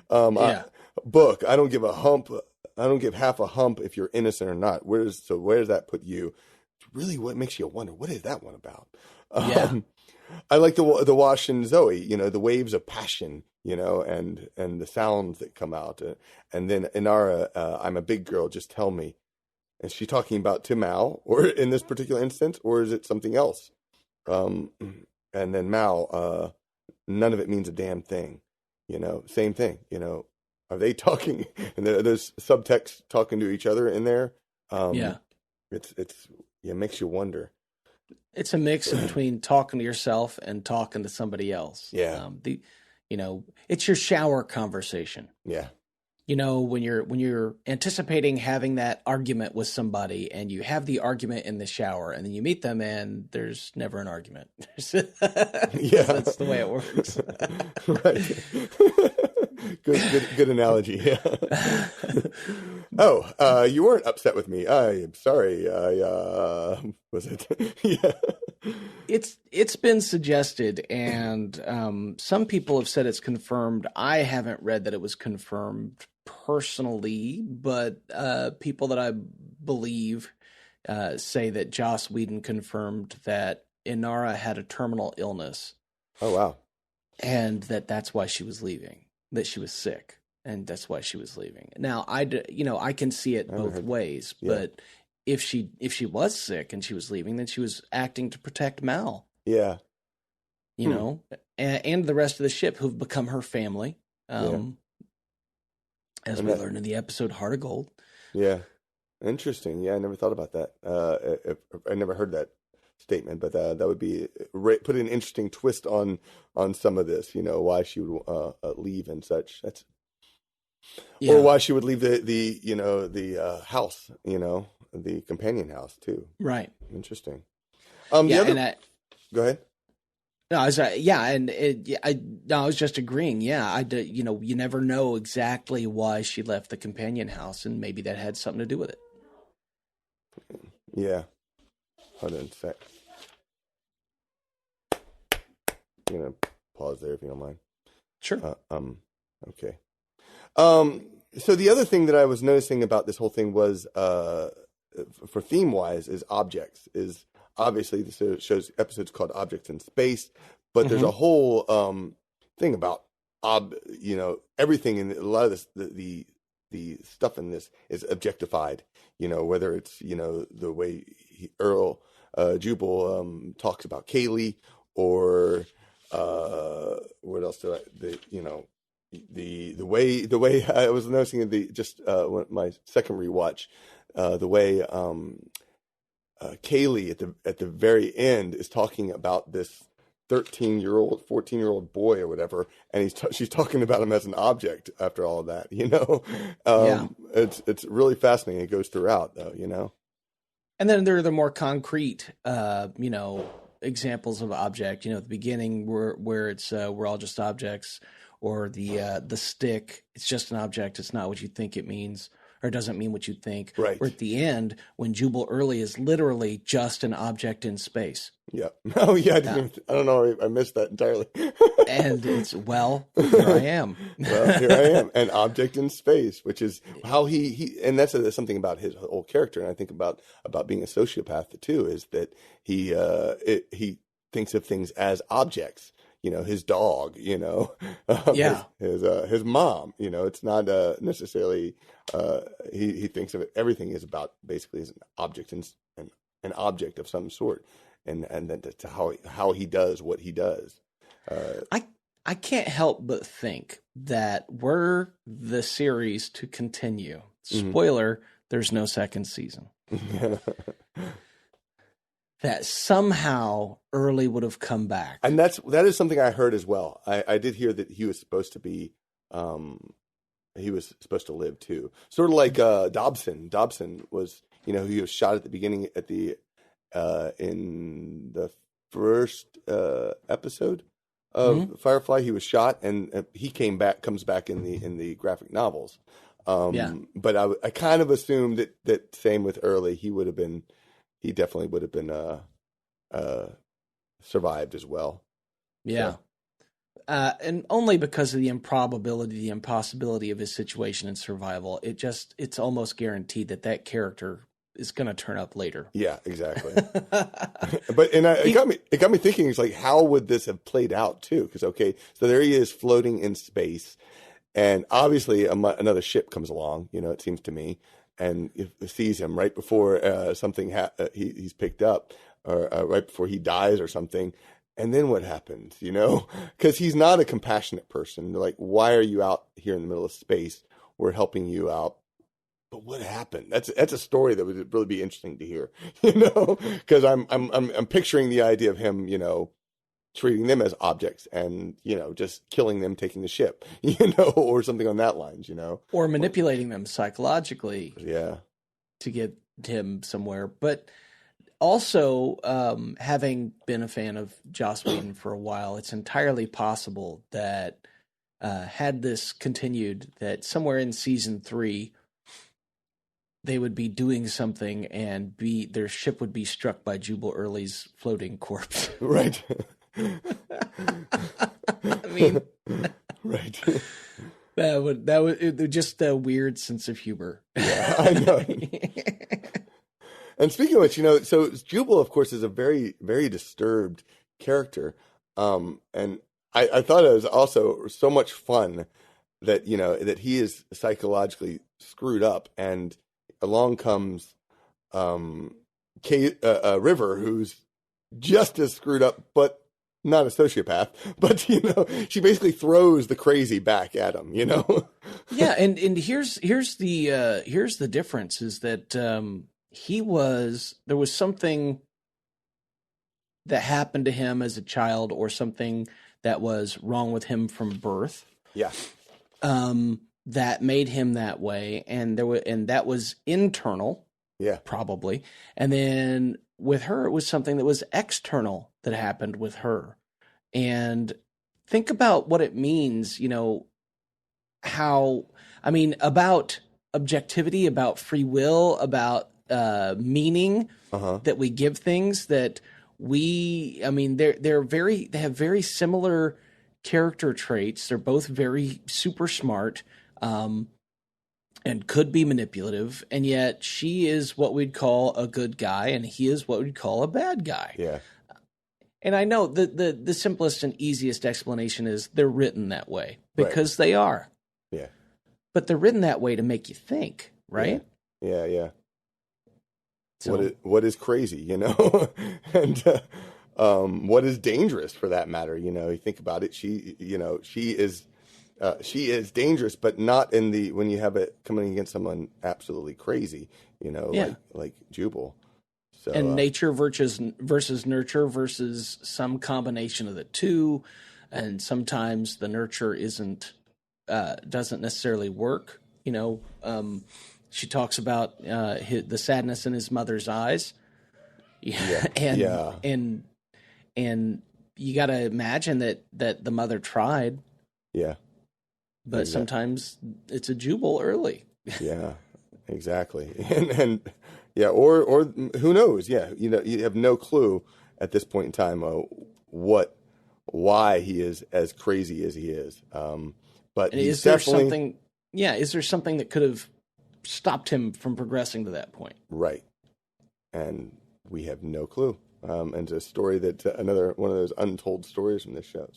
Book, I don't give a hump. I don't give half a hump if you're innocent or not. Where does that put you? Really, what makes you wonder? What is that one about? I like the Wash and Zoe. The waves of passion. And the sounds that come out. And then Inara, I'm a big girl. Just tell me. Is she talking about to Mal, or in this particular instance, or is it something else? And then Mal, none of it means a damn thing. Same thing. Are they talking? And there's subtext talking to each other in there. It makes you wonder. It's a mix between talking to yourself and talking to somebody else. Yeah. It's your shower conversation. Yeah. You know, when you're anticipating having that argument with somebody and you have the argument in the shower and then you meet them and there's never an argument. Yeah. That's the way it works. Right. Good analogy. Yeah. Oh, you weren't upset with me. I am sorry. Was it? Yeah. It's been suggested, and some people have said it's confirmed. I haven't read that it was confirmed personally, but people that I believe say that Joss Whedon confirmed that Inara had a terminal illness. Oh, wow. And that's why she was leaving, that she was sick, and that's why she was leaving. Now, I can see it both ways, but if she was sick and she was leaving, then she was acting to protect Mal. Yeah. You know, and the rest of the ship who've become her family, as we learned in the episode Heart of Gold. Yeah. Interesting. Yeah, I never thought about that. I never heard that statement, but that would be put an interesting twist on some of this, you know, why she would leave and such. That's or why she would leave the house, you know, the companion house too. Right. Interesting. Go ahead. No, I was I was just agreeing. Yeah, you know, you never know exactly why she left the companion house, and maybe that had something to do with it. Yeah. Hold on a sec. I'm gonna pause there if you don't mind. Sure. Okay. So the other thing that I was noticing about this whole thing was, for theme wise, is objects. Is obviously this show's episode's called Objects in Space, but there's a whole thing about you know, everything in a lot of this, the stuff in this is objectified. You know, whether it's, you know, the way Jubal talks about Kaylee, or what else do the way I was noticing my second rewatch, the way Kaylee at the very end is talking about this 13-year-old, 14-year-old boy or whatever, and she's talking about him as an object after all of that, you know. It's really fascinating. It goes throughout though, you know. And then there are the more concrete, you know, examples of object. You know, at the beginning where it's we're all just objects, or the stick. It's just an object. It's not what you think it means, or doesn't mean what you think. Right. Or at the end, when Jubal Early is literally just an object in space. Yeah. Oh, yeah. I don't know. I missed that entirely. And it's, here I am. Well, here I am, an object in space, which is how he and that's something about his whole character. And I think about being a sociopath too, is that he thinks of things as objects. You know, his dog, you know, his mom, you know, it's not necessarily, he thinks of it, everything is about basically as an object and an object of some sort. And that's how he does what he does. I can't help but think that were the series to continue, spoiler, there's no second season. That somehow Early would have come back. And that is something I heard as well. I did hear that he was supposed to be, he was supposed to live too. Sort of like Dobson. Dobson was, you know, he was shot at the beginning in the first episode of Firefly. He was shot, and he comes back in the graphic novels. But I kind of assumed that same with Early. He definitely would have been survived as well. Yeah. So. And only because of the impossibility of his situation and survival. It's almost guaranteed that character is going to turn up later. Yeah, exactly. It got me thinking, it's like, how would this have played out too? Because, okay, so there he is floating in space, and obviously another ship comes along, you know, it seems to me, and it sees him right before he's picked up, or right before he dies or something. And then what happens, you know? Because he's not a compassionate person. They're like, why are you out here in the middle of space? We're helping you out. But what happened? That's a story that would really be interesting to hear, you know? Because I'm picturing the idea of him, you know, treating them as objects and, just killing them, taking the ship, or something on that lines, or manipulating them psychologically Yeah. to get him somewhere. But also, having been a fan of Joss Whedon for a while, it's entirely possible that had this continued, that somewhere in season 3, they would be doing something and their ship would be struck by Jubal Early's floating corpse. Right. I mean, right. That would just a weird sense of humor. Yeah, I know. And speaking of which, so Jubal, of course, is a very, very disturbed character. And I thought it was also so much fun that, that he is psychologically screwed up, and along comes River, who's just as screwed up, but not a sociopath. But, she basically throws the crazy back at him, Yeah, and here's the difference is that there was something that happened to him as a child, or something that was wrong with him from birth. Yeah. That made him that way, and that was internal. Yeah. Probably. And then with her, it was something that was external that happened with her. And think about what it means, about objectivity, about free will, about meaning that we give things, that they have very similar character traits. They're both very super smart, and could be manipulative, and yet she is what we'd call a good guy, and he is what we'd call a bad guy. Yeah. And I know the simplest and easiest explanation is they're written that way because they are. Yeah. But they're written that way to make you think, right? Yeah. So, what is crazy, and what is dangerous for that matter? You think about it. She is dangerous, but not when you have it coming against someone absolutely crazy, like Jubal. So, and nature versus nurture versus some combination of the two, and sometimes the nurture doesn't necessarily work. She talks about the sadness in his mother's eyes. Yeah. And you got to imagine that the mother tried. Yeah. But exactly. Sometimes it's a Jubal Early. Yeah, exactly. And yeah, or who knows? Yeah, you have no clue at this point in time why he is as crazy as he is. But is there something that could have stopped him from progressing to that point? Right. And we have no clue. And it's a story that another one of those untold stories from this show.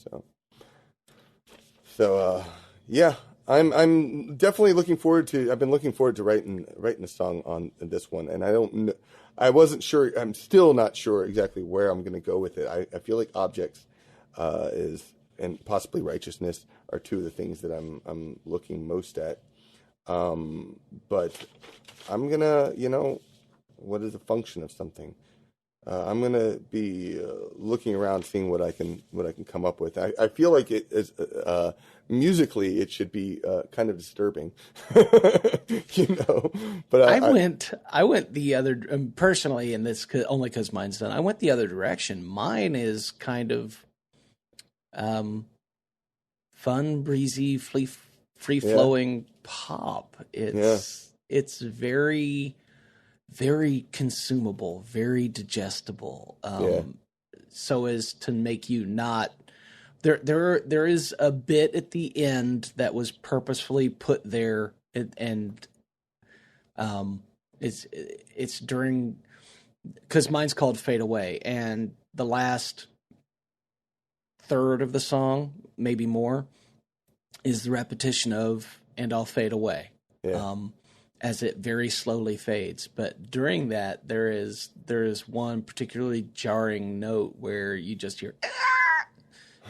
So yeah, I'm definitely looking forward to. I've been looking forward to writing a song on this one, and I wasn't sure. I'm still not sure exactly where I'm going to go with it. I feel like objects and possibly righteousness are two of the things that I'm looking most at. But I'm gonna, what is the function of something? I'm gonna be looking around, seeing what I can come up with. I feel like it is musically it should be kind of disturbing, But I went the other personally, and this only because mine's done. I went the other direction. Mine is kind of fun, breezy, free flowing pop. It's very, very consumable, very digestible, so as to make you not. There is a bit at the end that was purposefully put there, and it's during, because mine's called "Fade Away," and the last third of the song, maybe more, is the repetition of "And I'll Fade Away." Yeah. As it very slowly fades. But during that, there is one particularly jarring note where you just hear,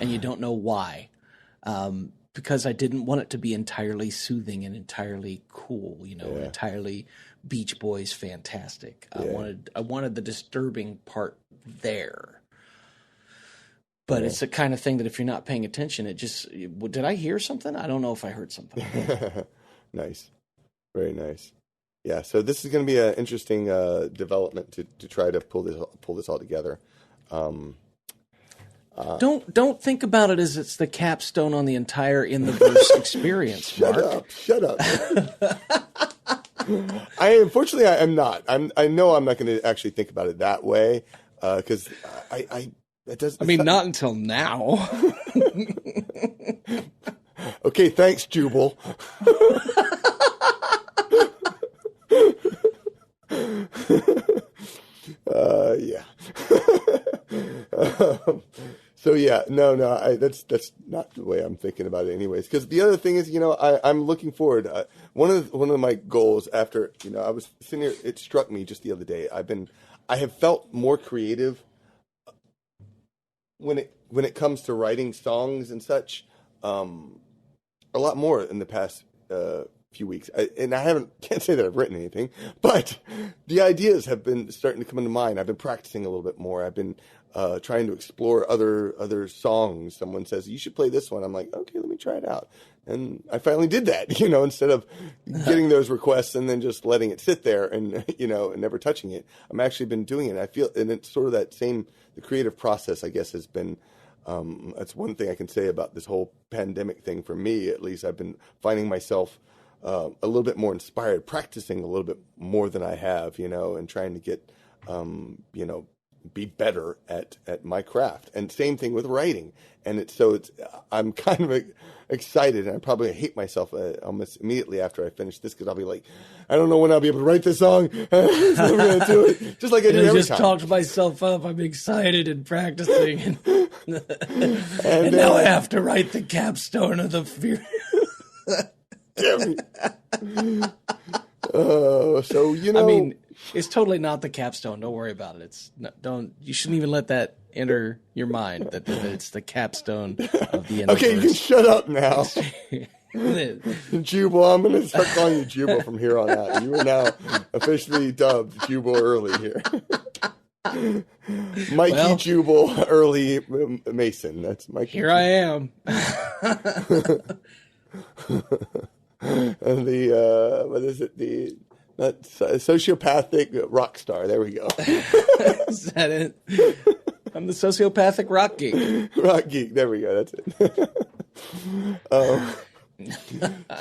and you don't know why. Because I didn't want it to be entirely soothing and entirely cool, entirely Beach Boys fantastic. I wanted the disturbing part there. But it's the kind of thing that if you're not paying attention, did I hear something? I don't know if I heard something. Nice. Very nice. Yeah. So this is going to be an interesting development to try to pull this all together. Don't think about it as it's the capstone on the entire In the Verse experience, Mark. Shut up. Unfortunately, I'm not. I know I'm not going to actually think about it that way because that doesn't. I mean, not until now. Okay, thanks, Jubal. Yeah. So yeah, no, that's not the way I'm thinking about it, anyways. Because the other thing is, I'm looking forward. One of my goals after, I was sitting here. It struck me just the other day. I have felt more creative when it comes to writing songs and such. A lot more in the past few weeks, and can't say that I've written anything, but the ideas have been starting to come into mind. I've been practicing a little bit more. I've been trying to explore other songs. Someone says you should play this one. I'm like, okay, let me try it out, and I finally did that. Instead of getting those requests and then just letting it sit there and and never touching it, I'm actually been doing it. I feel, and it's sort of the creative process, I guess, has been. That's one thing I can say about this whole pandemic thing. For me, at least, I've been finding myself a little bit more inspired, practicing a little bit more than I have, and trying to get, be better at my craft. And same thing with writing. And I'm kind of excited, and I probably hate myself almost immediately after I finish this because I'll be like, I don't know when I'll be able to write this song. So I'm going to do it, just like I do every time. I just talked myself up. I'm excited and practicing, and now I have to write the capstone of the fear. So I mean, it's totally not the capstone. Don't worry about it. You shouldn't even let that enter your mind that it's the capstone of the end. Okay, you can shut up now. Jubal, I'm going to start calling you Jubal from here on out. You are now officially dubbed Jubal Early here. Mikey Jubal Early Mason. That's Mikey. Here I am. And what is it? Sociopathic rock star. There we go. Is that it? I'm the sociopathic rock geek. Rock geek. There we go. That's it.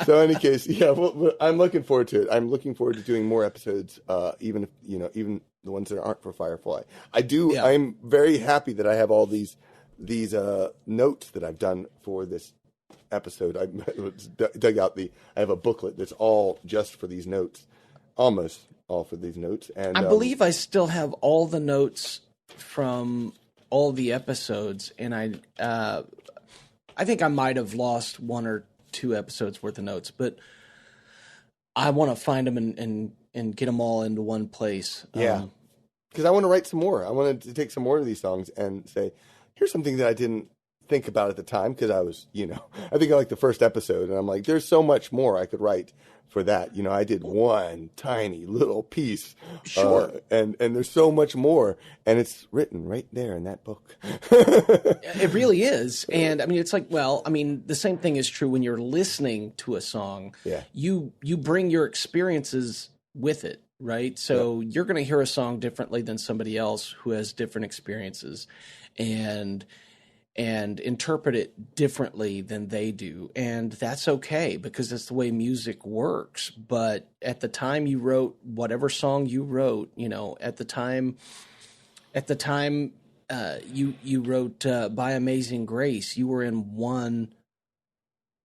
So, in any case, yeah. Well, I'm looking forward to it. I'm looking forward to doing more episodes, even if even the ones that aren't for Firefly. I do. Yeah. I'm very happy that I have all these notes that I've done for this episode. I dug out I have a booklet that's all just for these notes, almost all for these notes. And I believe I still have all the notes from all the episodes, and I think I might have lost one or two episodes worth of notes, but I want to find them and get them all into one place. Yeah, because I want to write some more. I wanted to take some more of these songs and say, here's something that I didn't think about at the time because I was, I think I like the first episode, and I'm like, there's so much more I could write for that. I did one tiny little piece, sure, and there's so much more, and it's written right there in that book. It really is, and I mean, it's like, the same thing is true when you're listening to a song. Yeah, you bring your experiences with it, right? So you're going to hear a song differently than somebody else who has different experiences, and interpret it differently than they do. And that's okay because that's the way music works. But at the time you wrote whatever song you wrote, at the time you wrote By Amazing Grace, you were in one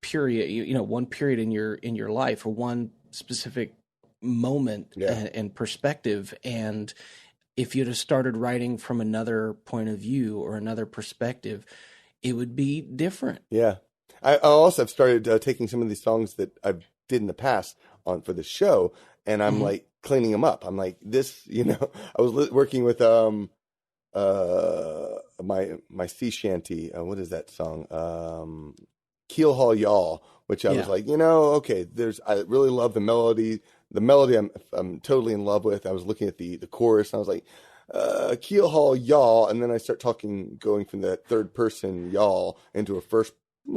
period, one period in your life or one specific moment and perspective. And if you'd have started writing from another point of view or another perspective, it would be different. Yeah. I also have started taking some of these songs that I did in the past for the show, and I'm like cleaning them up. I'm like, this, I was working with my sea shanty. What is that song? Keel Haul Y'all, which I was like, okay, I really love the melody. The melody I'm totally in love with. I was looking at the chorus, and I was like, Keelhaul y'all, and then I start going from that third person y'all into a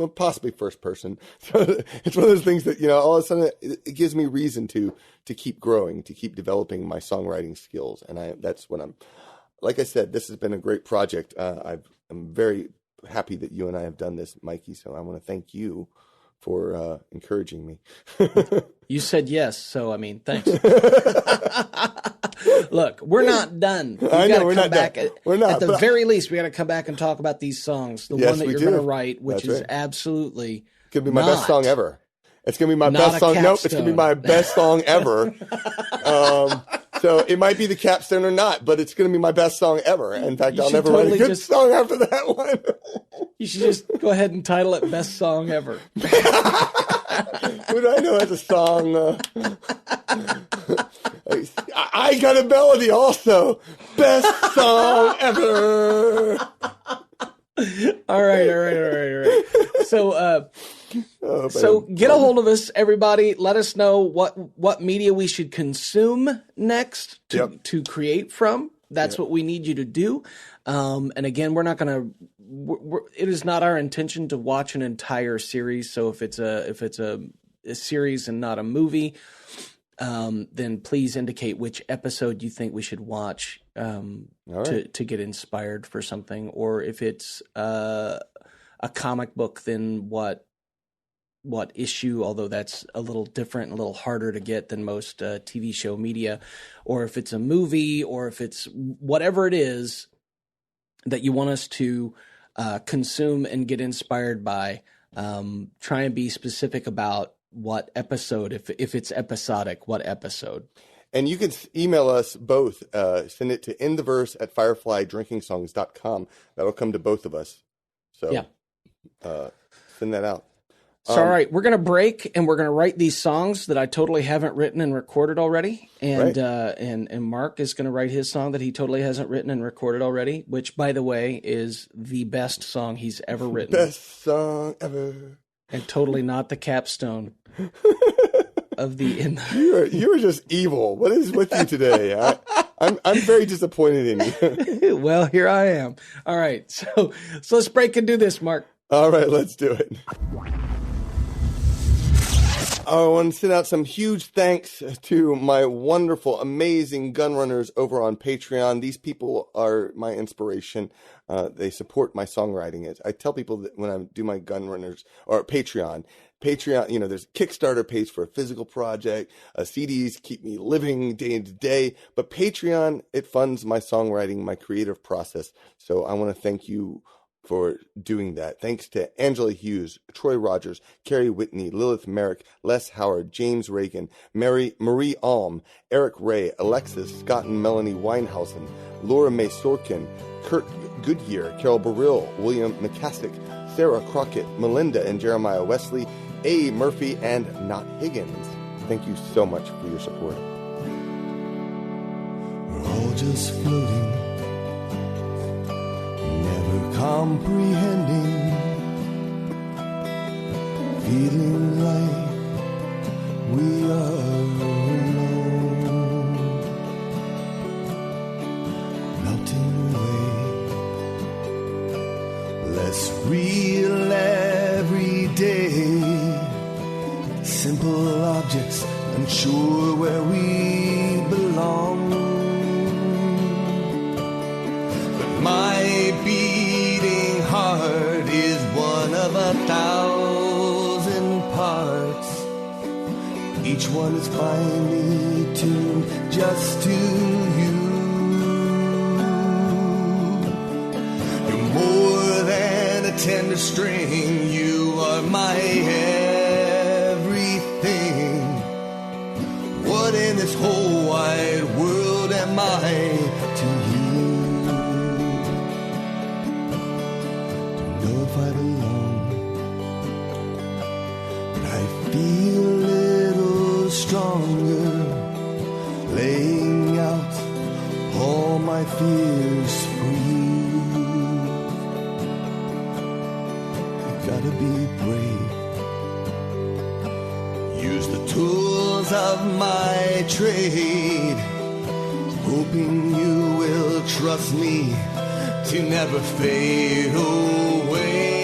possibly first person. So it's one of those things that, all of a sudden it gives me reason to keep growing, to keep developing my songwriting skills. And that's what like I said, this has been a great project. I'm very happy that you and I have done this, Mikey. So I want to thank you for encouraging me. You said yes, so thanks. Look, we're not done. I know we're not done. We're not. At the very least, we got to come back and talk about these songs. The one that you're going to write, which is absolutely could be my best song ever. It's going to be my best song. Nope, it's going to be my best song ever. So it might be the capstone or not, but it's going to be my best song ever. In fact, I'll never write a good song after that one. You should just go ahead and title it Best Song Ever. Who do I know as a song? I got a melody also. Best song ever. All right. So get a hold of us, everybody. Let us know what media we should consume next to create from. That's what we need you to do. And again, we're not going to. It is not our intention to watch an entire series. So if it's a series and not a movie, then please indicate which episode you think we should watch to get inspired for something. Or if it's a comic book, then what issue, although that's a little different, a little harder to get than most TV show media. Or if it's a movie, or if it's whatever it is that you want us to consume and get inspired by, try and be specific about what episode, if it's episodic, what episode. And you can email us both. Send it to intheverse@fireflydrinkingsongs.com. That'll come to both of us. So send that out. So, all right, we're going to break, and we're going to write these songs that I totally haven't written and recorded already. And and Marc is going to write his song that he totally hasn't written and recorded already, which, by the way, is the best song he's ever written. Best song ever. And totally not the capstone of the... You are just evil. What is with you today? I'm very disappointed in you. Well, here I am. All right, so let's break and do this, Marc. All right, let's do it. I want to send out some huge thanks to my wonderful, amazing gun runners over on Patreon. These people are my inspiration. They support my songwriting. I tell people that when I do my gun runners or Patreon, there's a Kickstarter page for a physical project. CDs keep me living day to day. But Patreon, it funds my songwriting, my creative process. So I want to thank you for doing that. Thanks to Angela Hughes, Troy Rogers, Carrie Whitney, Lilith Merrick, Les Howard, James Reagan, Marie Alm, Eric Ray, Alexis, Scott and Melanie Weinhausen, Laura May Sorkin, Kurt Goodyear, Carol Burrill, William McCastick, Sarah Crockett, Melinda and Jeremiah Wesley, A. Murphy, and Not Higgins. Thank you so much for your support. We're all just floating, never comprehending, feeling like we are alone, melting away, less real every day, simple objects, unsure where we belong. My beating heart is one of 1,000 parts. Each one is finely tuned just to you. You're more than a tender string. You are my everything. What in this whole wide world am I to you? If I belong, but I feel a little stronger, laying out all my fears for you. I gotta be brave, use the tools of my trade, hoping you will trust me to never fade away.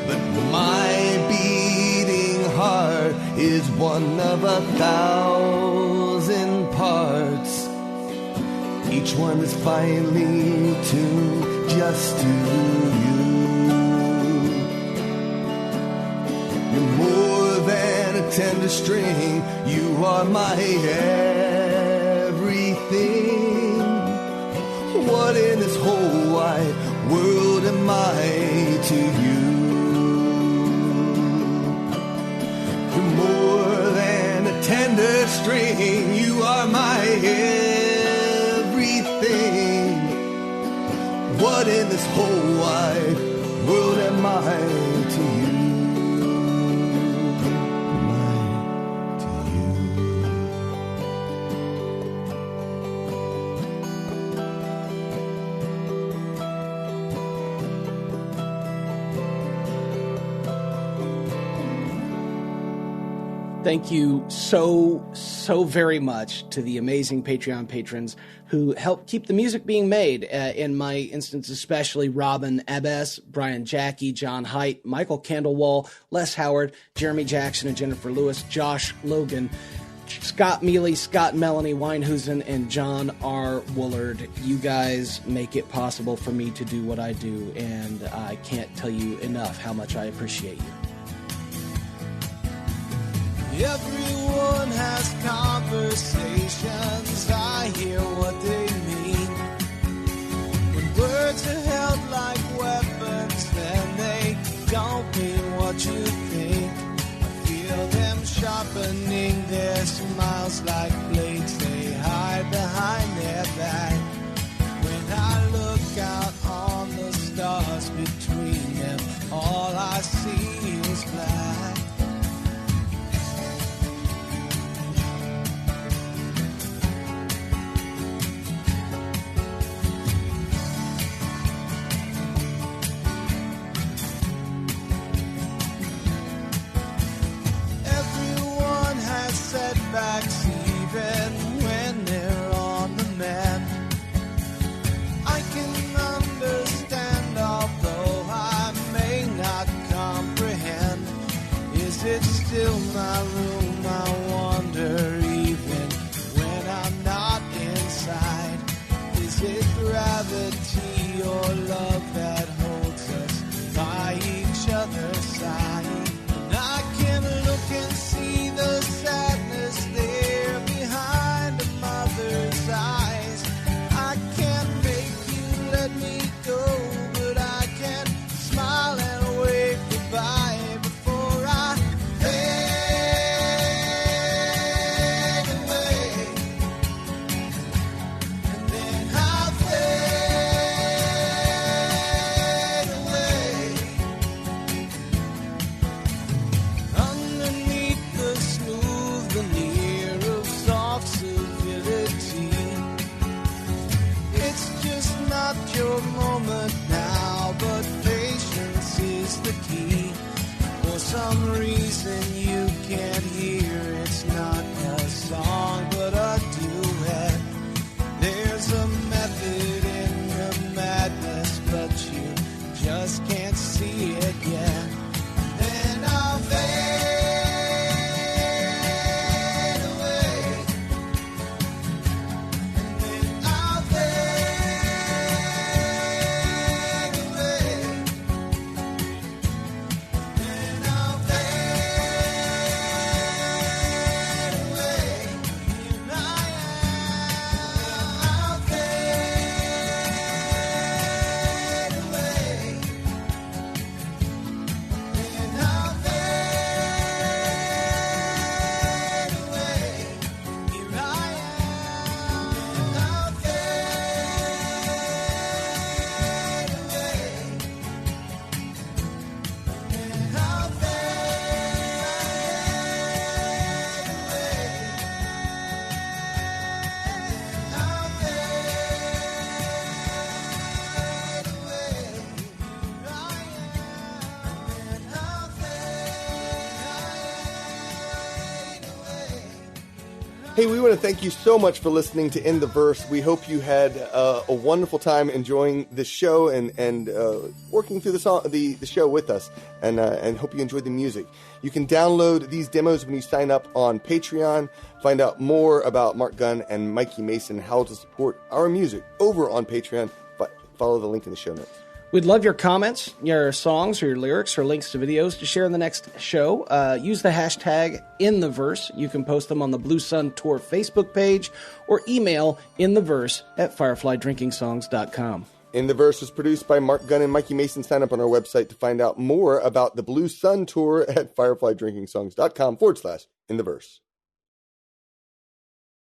But my beating heart is one of 1,000 parts. Each one is finely tuned just to you. You're more than a tender string. You are my everything. What in this whole wide world am I to you? You're more than a tender string. You are my everything. What in this whole wide world am I to you? Thank you so very much to the amazing Patreon patrons who help keep the music being made. In my instance, especially Robin Abbess, Brian Jackie, John Haidt, Michael Candlewall, Les Howard, Jeremy Jackson and Jennifer Lewis, Josh Logan, Scott Mealy, Scott Melanie Weinhusen, and John R. Woolard. You guys make it possible for me to do what I do, and I can't tell you enough how much I appreciate you. Everyone has conversations, I hear what they mean. When words are held like weapons, then they don't mean what you think. I feel them sharpening their smiles like blades they hide behind their back. When I look out on the stars between them, all I see is black. Setbacks even when they're on the map. I can understand, although I may not comprehend. Is it still my room? I wonder, even when I'm not inside. Is it gravity or love that holds us by each other's side? And I can look and see the sadness there behind a mother's eyes. I can't make you let me go, but I can smile and wave goodbye before I fade away. And then I'll fade away. Underneath the smooth veneer of soft civility, it's just not your moment now, but patience is the key. For some reason you can't hear, it's not a song but a duet. There's a method in the madness, but you just can't see it yet. Then I'll fade away. And then I'll fade away. Then I'll fade Hey, we want to thank you so much for listening to In the Verse. We hope you had a wonderful time enjoying this show and working through the show with us, and hope you enjoyed the music. You can download these demos when you sign up on Patreon. Find out more about Marc Gunn and Mikey Mason, how to support our music over on Patreon. Follow the link in the show notes. We'd love your comments, your songs, or your lyrics, or links to videos to share in the next show. Use the hashtag InTheVerse. You can post them on the Blue Sun Tour Facebook page or email intheverse@fireflydrinkingsongs.com. In the Verse was produced by Marc Gunn and Mikey Mason. Sign up on our website to find out more about the Blue Sun Tour at fireflydrinkingsongs.com/InTheVerse.